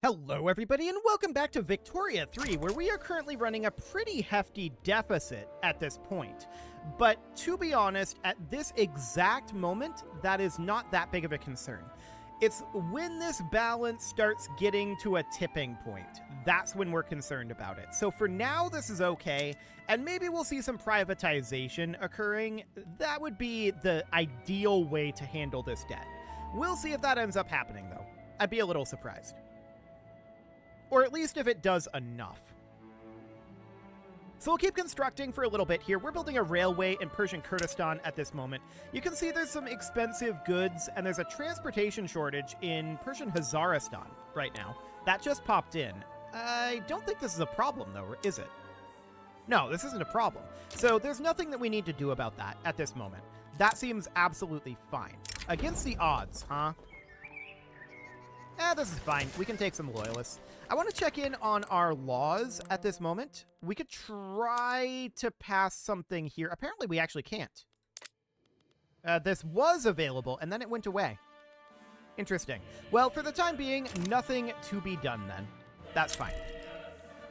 Hello everybody and welcome back to Victoria 3, where we are currently running a pretty hefty deficit at this point. But to be honest, at this exact moment, that is not that big of a concern. It's when this balance starts getting to a tipping point, that's when we're concerned about it. So for now, this is okay, and maybe we'll see some privatization occurring. That would be the ideal way to handle this debt. We'll see if that ends up happening though. I'd be a little surprised. Or at least if it does enough. So we'll keep constructing for a little bit here. We're building a railway in Persian Kurdistan at this moment. You can see there's some expensive goods, and there's a transportation shortage in Persian Hazaristan right now. That just popped in. I don't think this is a problem, though, is it? No, this isn't a problem. So there's nothing that we need to do about that at this moment. That seems absolutely fine. Against the odds, huh? This is fine. We can take some loyalists. I want to check in on our laws at this moment. We could try to pass something here. Apparently, we actually can't. This was available, and then it went away. Interesting. Well, for the time being, nothing to be done then. That's fine.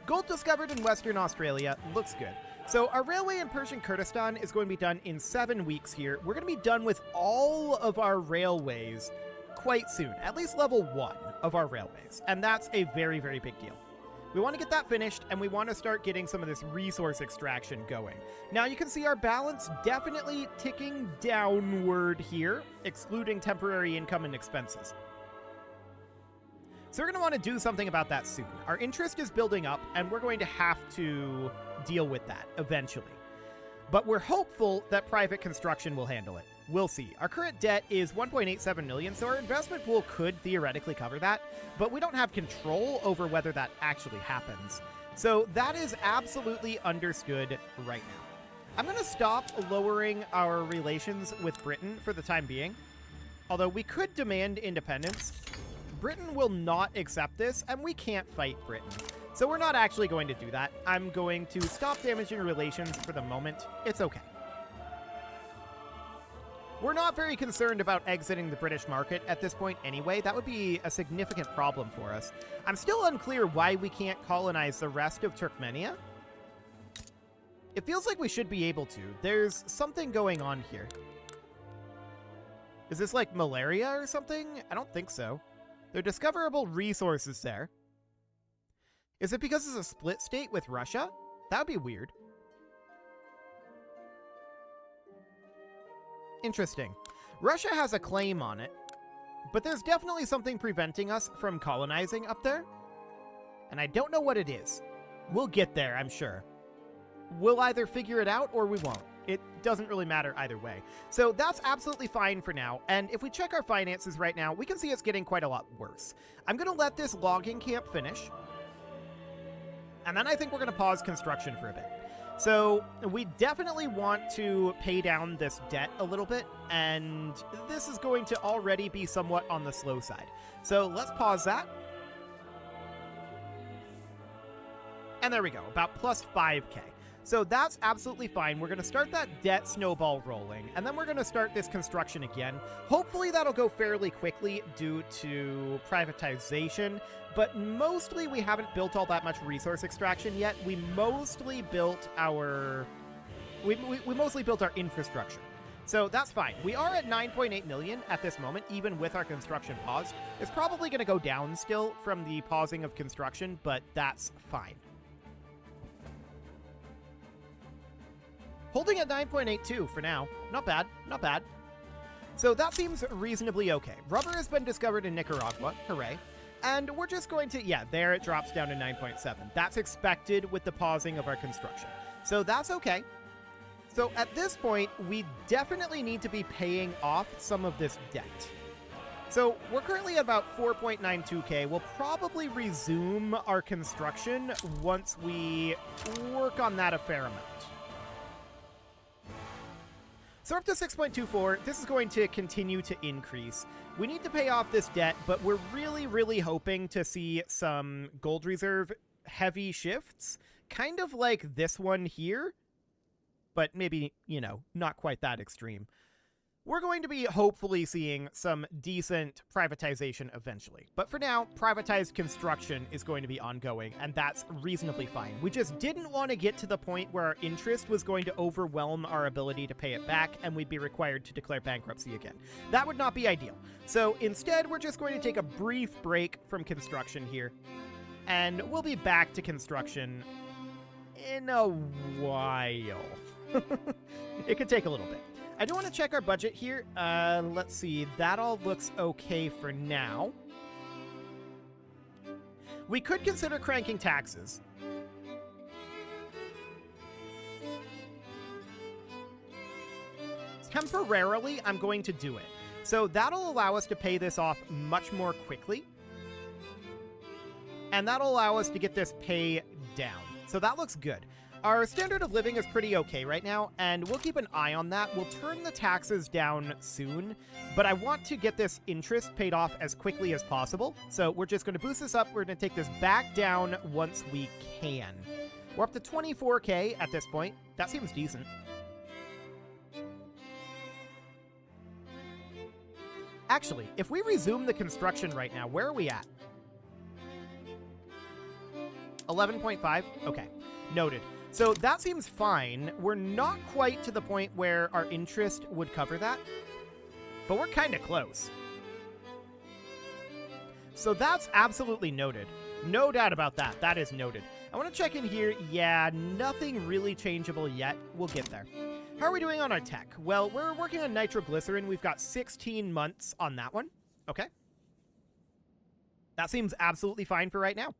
Gold discovered in Western Australia. Looks good. So our railway in Persian Kurdistan is going to be done in 7 weeks here. We're going to be done with all of our railways quite soon, at least level 1 of our railways, and that's a very, very big deal. We want to get that finished, and we want to start getting some of this resource extraction going. Now you can see our balance definitely ticking downward here, excluding temporary income and expenses. So we're going to want to do something about that soon. Our interest is building up, and we're going to have to deal with that eventually. But we're hopeful that private construction will handle it. We'll see. Our current debt is 1.87 million, so our investment pool could theoretically cover that, but we don't have control over whether that actually happens. So that is absolutely understood right now. I'm going to stop lowering our relations with Britain for the time being, although we could demand independence. Britain will not accept this, and we can't fight Britain. So we're not actually going to do that. I'm going to stop damaging relations for the moment. It's okay. We're not very concerned about exiting the British market at this point anyway. That would be a significant problem for us. I'm still unclear why we can't colonize the rest of Turkmenia. It feels like we should be able to. There's something going on here. Is this like malaria or something? I don't think so. There are discoverable resources there. Is it because it's a split state with Russia? That would be weird. Interesting. Russia has a claim on it, but there's definitely something preventing us from colonizing up there, and I don't know what it is. We'll get there, I'm sure. We'll either figure it out or we won't. It doesn't really matter either way. So that's absolutely fine for now, and if we check our finances right now, we can see it's getting quite a lot worse. I'm going to let this logging camp finish, and then I think we're going to pause construction for a bit. So we definitely want to pay down this debt a little bit, and this is going to already be somewhat on the slow side. So let's pause that. And there we go, about plus 5k. So that's absolutely fine. We're going to start that debt snowball rolling, and then we're going to start this construction again. Hopefully that'll go fairly quickly due to privatization, but mostly we haven't built all that much resource extraction yet. We mostly built our infrastructure. So that's fine. We are at 9.8 million at this moment, even with our construction paused. It's probably going to go down still from the pausing of construction, but that's fine. Holding at 9.82 for now. Not bad, not bad. So that seems reasonably okay. Rubber has been discovered in Nicaragua, hooray. And we're just going to, yeah, there it drops down to 9.7. That's expected with the pausing of our construction. So that's okay. So at this point, we definitely need to be paying off some of this debt. So we're currently at about 4.92k. We'll probably resume our construction once we work on that a fair amount. So up to 6.24, this is going to continue to increase. We need to pay off this debt, but we're really, really hoping to see some gold reserve heavy shifts, kind of like this one here, but maybe, you know, not quite that extreme. We're going to be hopefully seeing some decent privatization eventually. But for now, privatized construction is going to be ongoing, and that's reasonably fine. We just didn't want to get to the point where our interest was going to overwhelm our ability to pay it back, and we'd be required to declare bankruptcy again. That would not be ideal. So instead, we're just going to take a brief break from construction here, and we'll be back to construction in a while. It could take a little bit. I do want to check our budget here. Let's see. That all looks okay for now. We could consider cranking taxes. Temporarily, I'm going to do it. So that'll allow us to pay this off much more quickly. And that'll allow us to get this pay down. So that looks good. Our standard of living is pretty okay right now, and we'll keep an eye on that. We'll turn the taxes down soon, but I want to get this interest paid off as quickly as possible. So we're just going to boost this up. We're going to take this back down once we can. We're up to 24K at this point. That seems decent. Actually, if we resume the construction right now, where are we at? 11.5? Okay, noted. So that seems fine. We're not quite to the point where our interest would cover that, but we're kind of close. So that's absolutely noted. No doubt about that. That is noted. I want to check in here. Yeah, nothing really changeable yet. We'll get there. How are we doing on our tech? Well, we're working on nitroglycerin. We've got 16 months on that one. Okay. That seems absolutely fine for right now.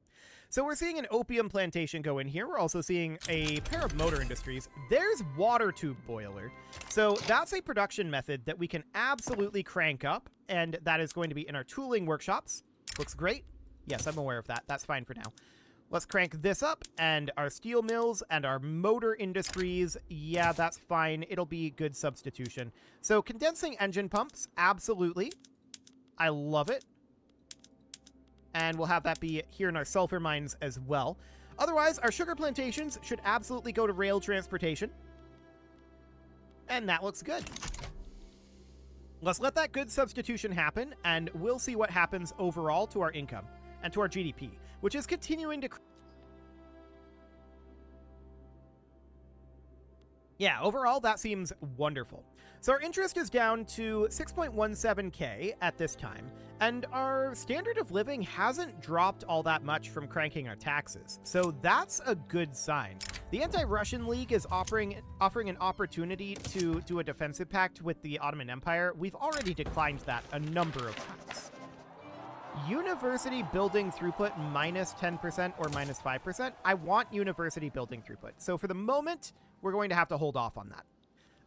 So we're seeing an opium plantation go in here. We're also seeing a pair of motor industries. There's water tube boiler. So that's a production method that we can absolutely crank up, and that is going to be in our tooling workshops. Looks great. Yes, I'm aware of that. That's fine for now. Let's crank this up, and our steel mills and our motor industries. Yeah, that's fine. It'll be good substitution. So condensing engine pumps, absolutely. I love it. And we'll have that be here in our sulfur mines as well. Otherwise, our sugar plantations should absolutely go to rail transportation. And that looks good. Let's let that good substitution happen, and we'll see what happens overall to our income and to our GDP, which is continuing to... Yeah, overall, that seems wonderful. So our interest is down to 6.17K at this time, and our standard of living hasn't dropped all that much from cranking our taxes. So that's a good sign. The Anti-Russian League is offering an opportunity to do a defensive pact with the Ottoman Empire. We've already declined that a number of times. University building throughput minus 10% or minus 5%. I want university building throughput. So for the moment, we're going to have to hold off on that.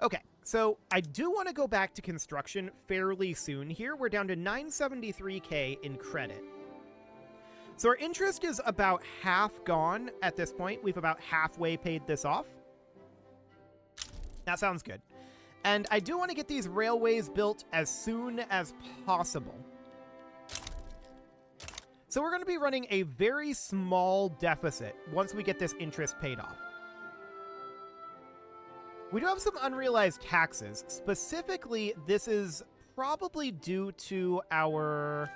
Okay, so I do want to go back to construction fairly soon here. We're down to 973K in credit. So our interest is about half gone at this point. We've about halfway paid this off. That sounds good. And I do want to get these railways built as soon as possible. So we're going to be running a very small deficit once we get this interest paid off. We do have some unrealized taxes. Specifically, this is probably due to our...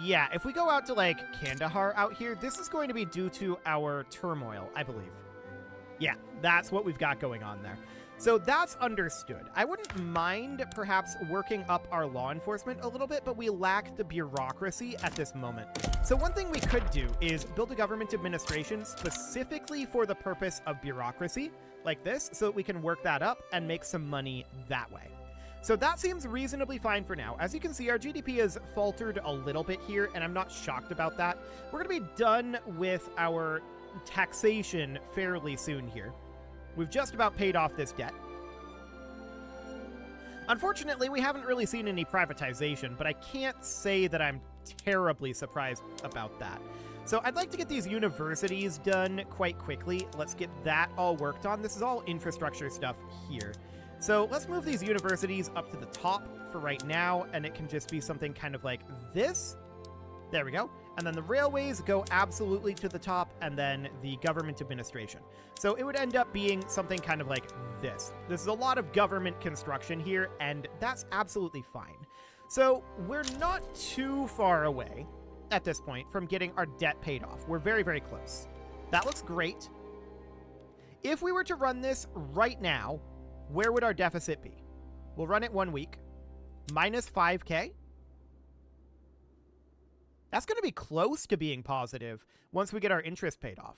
Yeah, if we go out to, like, Kandahar out here, this is going to be due to our turmoil, I believe. Yeah, that's what we've got going on there. So that's understood. I wouldn't mind perhaps working up our law enforcement a little bit, but we lack the bureaucracy at this moment. So one thing we could do is build a government administration specifically for the purpose of bureaucracy, like this, so that we can work that up and make some money that way. So that seems reasonably fine for now. As you can see, our GDP has faltered a little bit here, and I'm not shocked about that. We're going to be done with our taxation fairly soon here. We've just about paid off this debt. Unfortunately, we haven't really seen any privatization, but I can't say that I'm terribly surprised about that. So I'd like to get these universities done quite quickly. Let's get that all worked on. This is all infrastructure stuff here. So let's move these universities up to the top for right now, and it can just be something kind of like this. There we go. And then the railways go absolutely to the top, and then the government administration. So it would end up being something kind of like this. This is a lot of government construction here, and that's absolutely fine. So we're not too far away at this point from getting our debt paid off. We're very, very close. That looks great. If we were to run this right now, where would our deficit be? We'll run it 1 week. Minus 5K. That's going to be close to being positive once we get our interest paid off.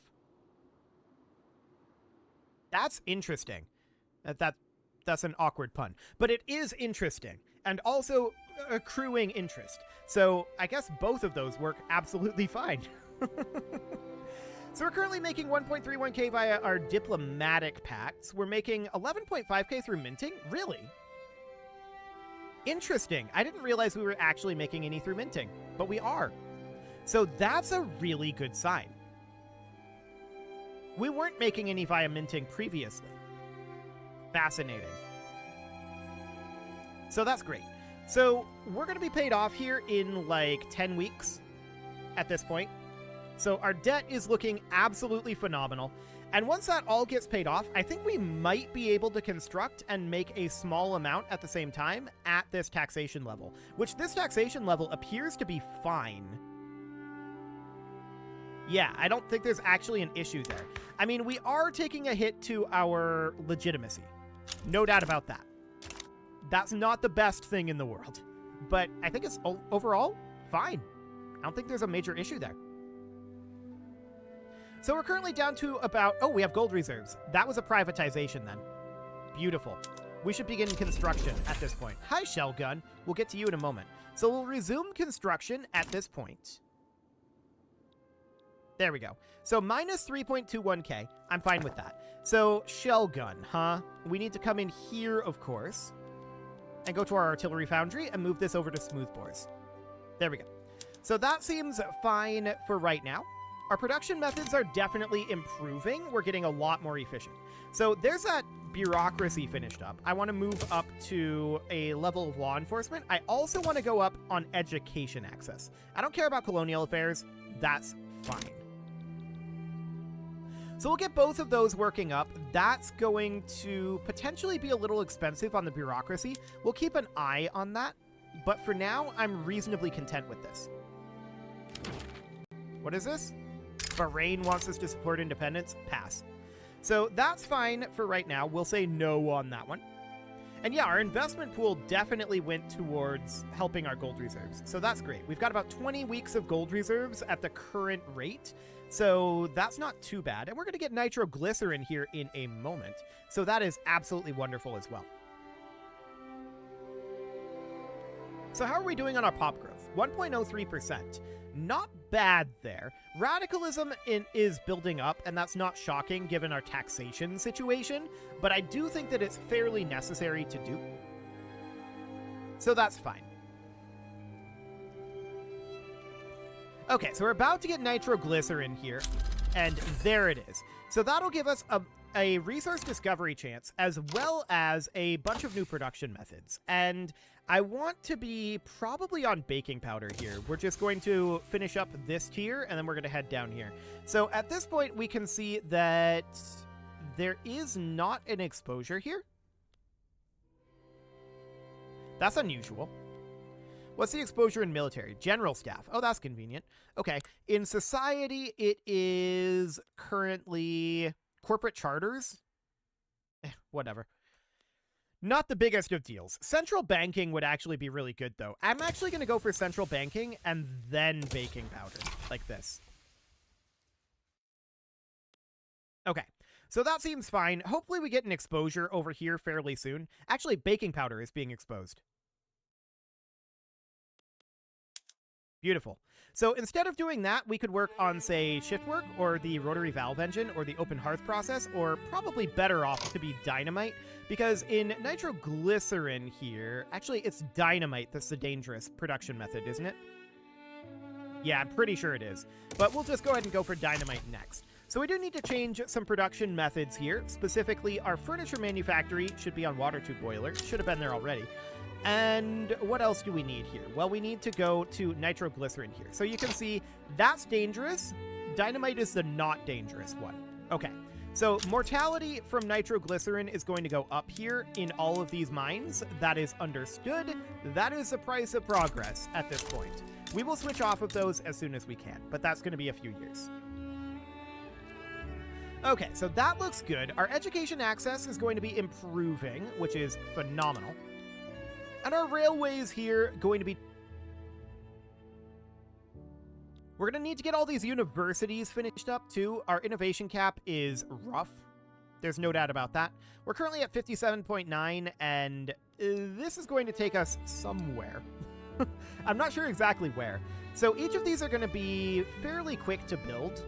That's interesting. That's an awkward pun. But it is interesting. And also accruing interest. So I guess both of those work absolutely fine. So we're currently making 1.31K via our diplomatic pacts. We're making 11.5K through minting? Really? Interesting. I didn't realize we were actually making any through minting, but we are. So that's a really good sign. We weren't making any via minting previously. Fascinating. So that's great. So we're going to be paid off here in like 10 weeks at this point. So our debt is looking absolutely phenomenal. And once that all gets paid off, I think we might be able to construct and make a small amount at the same time at this taxation level, which this taxation level appears to be fine. Yeah, I don't think there's actually an issue there. I mean, we are taking a hit to our legitimacy. No doubt about that. That's not the best thing in the world. But I think it's overall fine. I don't think there's a major issue there. So we're currently down to about... Oh, we have gold reserves. That was a privatization then. Beautiful. We should begin construction at this point. Hi, Shell Gun. We'll get to you in a moment. So we'll resume construction at this point. There we go. So minus 3.21K. I'm fine with that. So Shell Gun, huh? We need to come in here, of course, and go to our artillery foundry and move this over to smooth bores. There we go. So that seems fine for right now. Our production methods are definitely improving. We're getting a lot more efficient. So there's that bureaucracy finished up. I want to move up to a level of law enforcement. I also want to go up on education access. I don't care about colonial affairs. That's fine. So we'll get both of those working up. That's going to potentially be a little expensive on the bureaucracy. We'll keep an eye on that. But for now, I'm reasonably content with this. What is this? Bahrain wants us to support independence? Pass. So that's fine for right now. We'll say no on that one. And yeah, our investment pool definitely went towards helping our gold reserves. So that's great. We've got about 20 weeks of gold reserves at the current rate. So that's not too bad. And we're going to get nitroglycerin here in a moment. So that is absolutely wonderful as well. So how are we doing on our pop growth? 1.03%. Not bad there. Radicalism is building up, and that's not shocking given our taxation situation, but I do think that it's fairly necessary to do. So that's fine. Okay, so we're about to get nitroglycerin here, and there it is. So that'll give us a resource discovery chance, as well as a bunch of new production methods. And I want to be probably on baking powder here. We're just going to finish up this tier, and then we're going to head down here. So at this point, we can see that there is not an exposure here. That's unusual. What's the exposure in military? General staff. Oh, that's convenient. Okay. In society, it is currently corporate charters. Whatever. Not the biggest of deals. Central banking would actually be really good, though. I'm actually going to go for central banking and then baking powder, like this. Okay, so that seems fine. Hopefully we get an exposure over here fairly soon. Actually, baking powder is being exposed. Beautiful. So instead of doing that, we could work on, say, shift work or the rotary valve engine or the open hearth process, or probably better off to be dynamite, because in nitroglycerin here, actually it's dynamite that's the dangerous production method, isn't it? Yeah, I'm pretty sure it is. But we'll just go ahead and go for dynamite next. So we do need to change some production methods here. Specifically, our furniture manufactory should be on water tube boiler. Should have been there already. And what else do we need here? Well, we need to go to nitroglycerin here. So you can see that's dangerous. Dynamite is the not dangerous one. Okay, so mortality from nitroglycerin is going to go up here in all of these mines. That is understood. That is the price of progress at this point. We will switch off of those as soon as we can, but that's going to be a few years. Okay, so that looks good. Our education access is going to be improving, which is phenomenal. And our railways here going to be... We're going to need to get all these universities finished up, too. Our innovation cap is rough. There's no doubt about that. We're currently at 57.9, and this is going to take us somewhere. I'm not sure exactly where. So each of these are going to be fairly quick to build.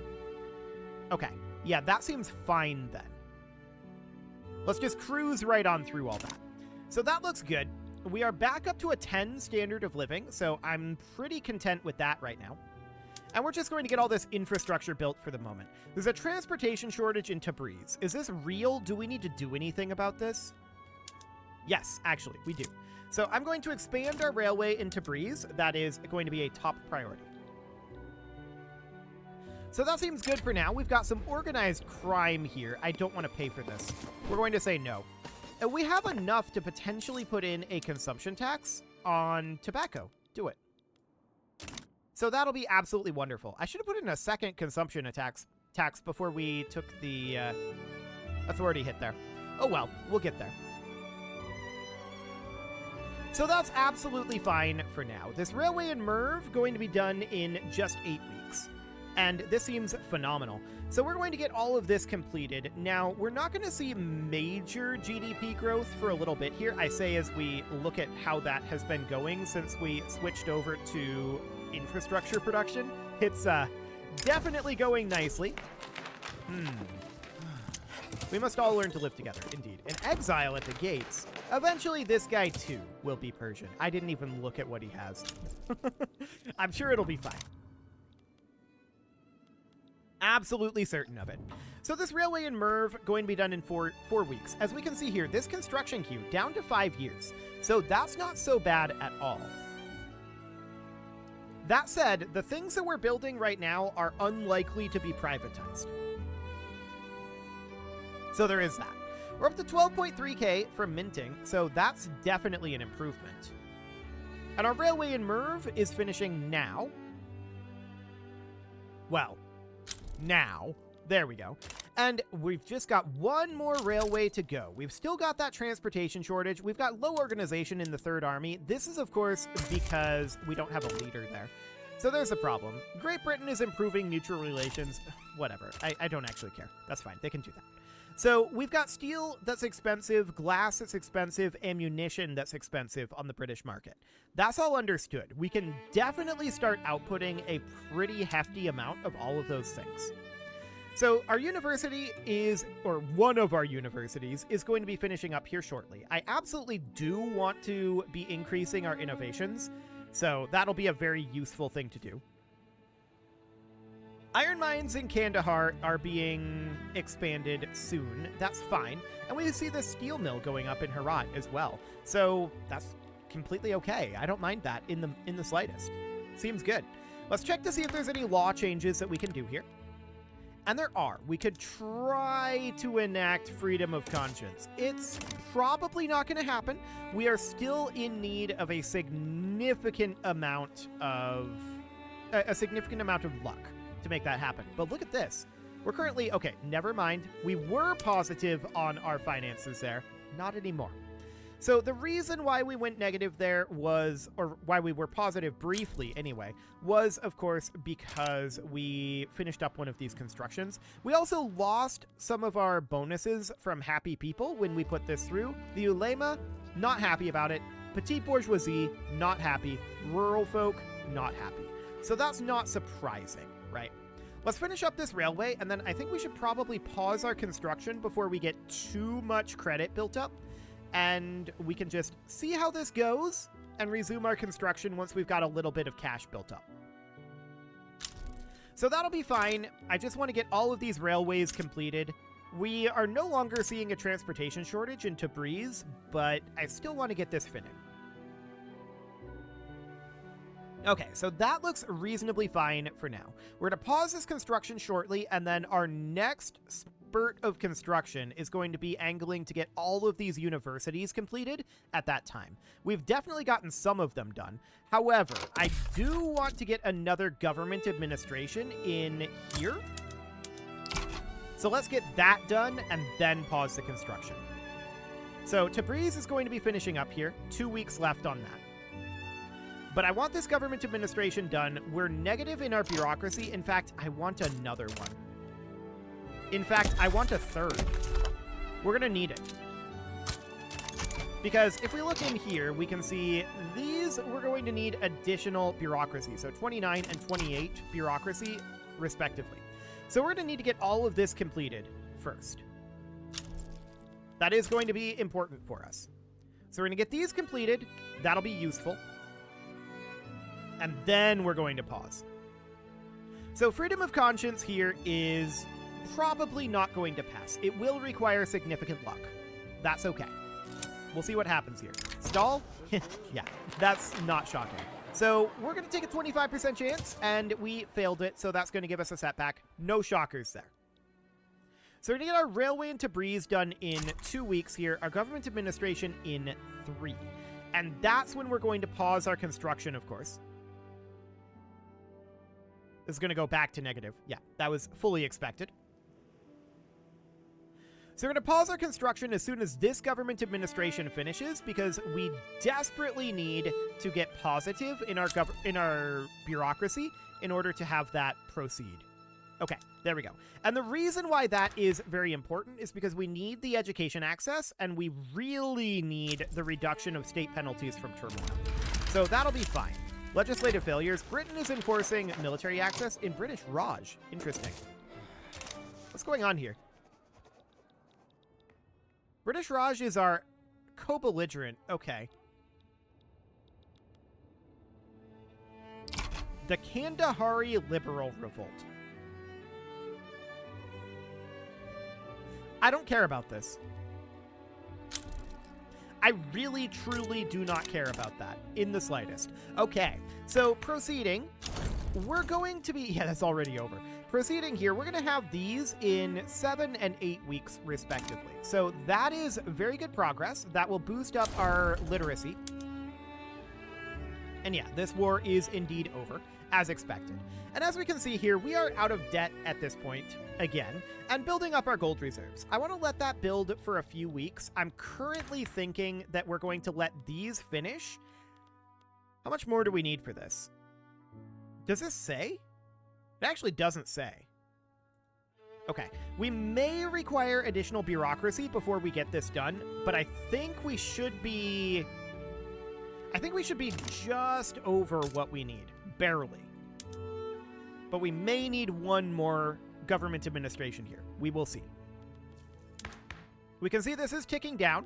Okay. Yeah, that seems fine then. Let's just cruise right on through all that. So that looks good. We are back up to a 10 standard of living, so I'm pretty content with that right now. And we're just going to get all this infrastructure built for the moment. There's a transportation shortage in Tabriz. Is this real? Do we need to do anything about this? Yes, actually, we do. So I'm going to expand our railway in Tabriz. That is going to be a top priority. So that seems good for now. We've got some organized crime here. I don't want to pay for this. We're going to say no. And we have enough to potentially put in a consumption tax on tobacco. Do it. So that'll be absolutely wonderful. I should have put in a second consumption tax before we took the authority hit there. Oh well, we'll get there. So that's absolutely fine for now. This railway in Merv going to be done in just 8 weeks. And this seems phenomenal. So we're going to get all of this completed. Now, we're not going to see major GDP growth for a little bit here. I say as we look at how that has been going since we switched over to infrastructure production. It's definitely going nicely. We must all learn to live together, indeed. An exile at the gates. Eventually, this guy, too, will be Persian. I didn't even look at what he has. I'm sure it'll be fine. Absolutely certain of it. So this railway in Merv going to be done in four weeks. As we can see here, this construction queue down to 5 years. So that's not so bad at all. That said, the things that we're building right now are unlikely to be privatized. So there is that. We're up to 12.3k from minting, so that's definitely an improvement. And our railway in Merv is finishing now. Well, now. There we go. And we've just got one more railway to go. We've still got that transportation shortage. We've got low organization in the Third Army. This is, of course, because we don't have a leader there. So there's a problem. Great Britain is improving neutral relations. Whatever. I don't actually care. That's fine. They can do that. So we've got steel that's expensive, glass that's expensive, ammunition that's expensive on the British market. That's all understood. We can definitely start outputting a pretty hefty amount of all of those things. So our university is, or one of our universities, is going to be finishing up here shortly. I absolutely do want to be increasing our innovations, so that'll be a very useful thing to do. Iron mines in Kandahar are being expanded soon. That's fine. And we see the steel mill going up in Herat as well. So that's completely okay. I don't mind that in the slightest. Seems good. Let's check to see if there's any law changes that we can do here. And there are. We could try to enact freedom of conscience. It's probably not going to happen. We are still in need of a significant amount of luck to make that happen. But look at this. We're currently, okay, never mind. We were positive on our finances there. Not anymore. So the reason why we went negative there was, or why we were positive briefly anyway, was of course because we finished up one of these constructions. We also lost some of our bonuses from happy people when we put this through. The ulema, not happy about it. Petite bourgeoisie, not happy. Rural folk, not happy. So that's not surprising, right? Let's finish up this railway, and then I think we should probably pause our construction before we get too much credit built up. And we can just see how this goes and resume our construction once we've got a little bit of cash built up. So that'll be fine. I just want to get all of these railways completed. We are no longer seeing a transportation shortage in Tabriz, but I still want to get this finished. Okay, so that looks reasonably fine for now. We're going to pause this construction shortly, and then our next spurt of construction is going to be angling to get all of these universities completed at that time. We've definitely gotten some of them done. However, I do want to get another government administration in here. So let's get that done and then pause the construction. So Tabriz is going to be finishing up here. 2 weeks left on that. But I want this government administration done. We're negative in our bureaucracy. In fact, I want another one. In fact, I want a third. We're going to need it. Because if we look in here, we can see these, we're going to need additional bureaucracy. So 29 and 28 bureaucracy, respectively. So we're going to need to get all of this completed first. That is going to be important for us. So we're going to get these completed. That'll be useful. And then we're going to pause. So freedom of conscience here is probably not going to pass. It will require significant luck. That's okay. We'll see what happens here. Stall? Yeah, that's not shocking. So we're going to take a 25% chance, and we failed it, so that's going to give us a setback. No shockers there. So we're going to get our railway in Tabriz done in 2 weeks here, our government administration in 3. And that's when we're going to pause our construction, of course. This is going to go back to negative. Yeah, that was fully expected. So we're going to pause our construction as soon as this government administration finishes, because we desperately need to get positive in our bureaucracy in order to have that proceed. Okay, there we go. And the reason why that is very important is because we need the education access, and we really need the reduction of state penalties from turmoil. So that'll be fine. Legislative failures. Britain is enforcing military access in British Raj. Interesting. What's going on here? British Raj is our co-belligerent. Okay. The Kandahari Liberal Revolt. I don't care about this. I really, truly do not care about that in the slightest. Okay, so proceeding, we're going to be... Yeah, that's already over. Proceeding here, we're going to have these in 7 and 8 weeks, respectively. So that is very good progress. That will boost up our literacy. And yeah, this war is indeed over, as expected. And as we can see here, we are out of debt at this point, again, and building up our gold reserves. I want to let that build for a few weeks. I'm currently thinking that we're going to let these finish. How much more do we need for this? Does this say? It actually doesn't say. Okay, we may require additional bureaucracy before we get this done, but I think we should be... just over what we need. Barely. But we may need one more government administration here. We will see. We can see this is ticking down,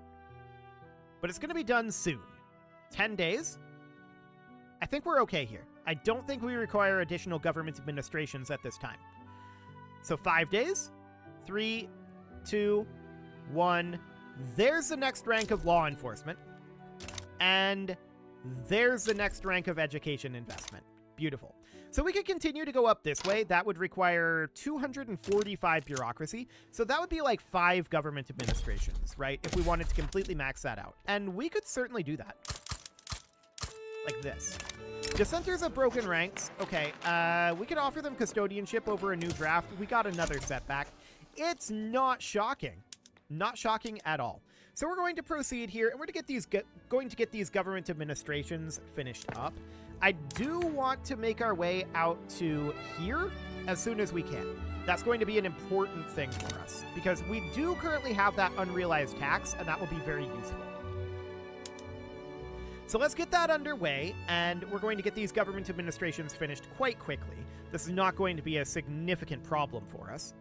but it's going to be done soon. 10 days? I think we're okay here. I don't think we require additional government administrations at this time. So 5 days? 3, 2, 1. There's the next rank of law enforcement. And there's the next rank of education investment. Beautiful. So we could continue to go up this way. That would require 245 bureaucracy. So that would be like 5 government administrations, right? If we wanted to completely max that out. And we could certainly do that. Like this. Dissenters of broken ranks. Okay, we could offer them custodianship over a new draft. We got another setback. It's not shocking. Not shocking at all. So we're going to proceed here, and we're going to get these government administrations finished up. I do want to make our way out to here as soon as we can. That's going to be an important thing for us, because we do currently have that unrealized tax, and that will be very useful. So let's get that underway, and we're going to get these government administrations finished quite quickly. This is not going to be a significant problem for us.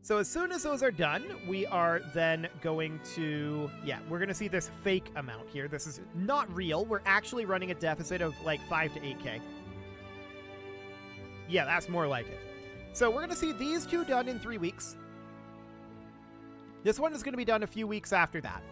So as soon as those are done, we are then going to, we're going to see this fake amount here. This is not real. We're actually running a deficit of like 5 to 8K. Yeah, that's more like it. So we're going to see these two done in 3 weeks. This one is going to be done a few weeks after that.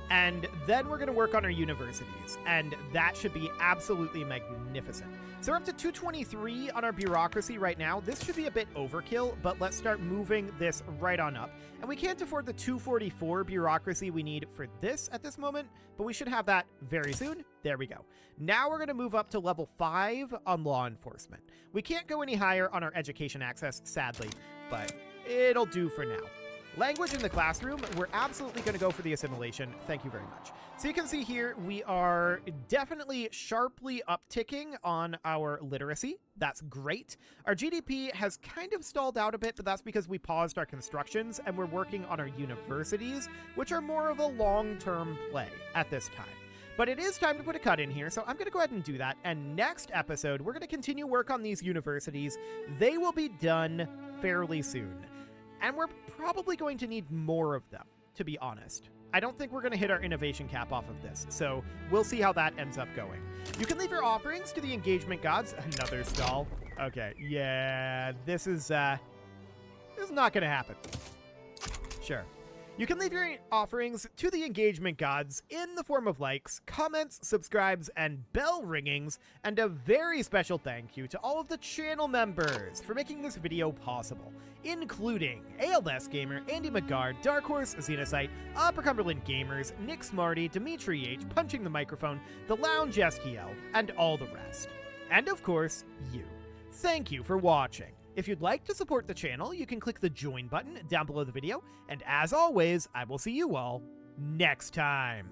And then we're going to work on our universities, and that should be absolutely magnificent. So we're up to 223 on our bureaucracy right now. This should be a bit overkill, but let's start moving this right on up. And we can't afford the 244 bureaucracy we need for this at this moment, but we should have that very soon. There we go. Now we're going to move up to level 5 on law enforcement. We can't go any higher on our education access, sadly, but it'll do for now. Language in the classroom, we're absolutely going to go for the assimilation. Thank you very much. So you can see here, we are definitely sharply upticking on our literacy. That's great. Our GDP has kind of stalled out a bit, but that's because we paused our constructions and we're working on our universities, which are more of a long-term play at this time. But it is time to put a cut in here, so I'm going to go ahead and do that. And next episode, we're going to continue work on these universities. They will be done fairly soon. And we're probably going to need more of them, to be honest. I don't think we're going to hit our innovation cap off of this, so we'll see how that ends up going. You can leave your offerings to the engagement gods. Another stall. Okay, yeah, this is not going to happen. Sure. You can leave your offerings to the engagement gods in the form of likes, comments, subscribes, and bell ringings, and a very special thank you to all of the channel members for making this video possible, including ALS Gamer, Andy McGard, Dark Horse, Xenocyte, Upper Cumberland Gamers, Nick Smarty, Dimitri H, Punching the Microphone, The Lounge STL, and all the rest. And of course, you. Thank you for watching. If you'd like to support the channel, you can click the join button down below the video, and as always, I will see you all next time.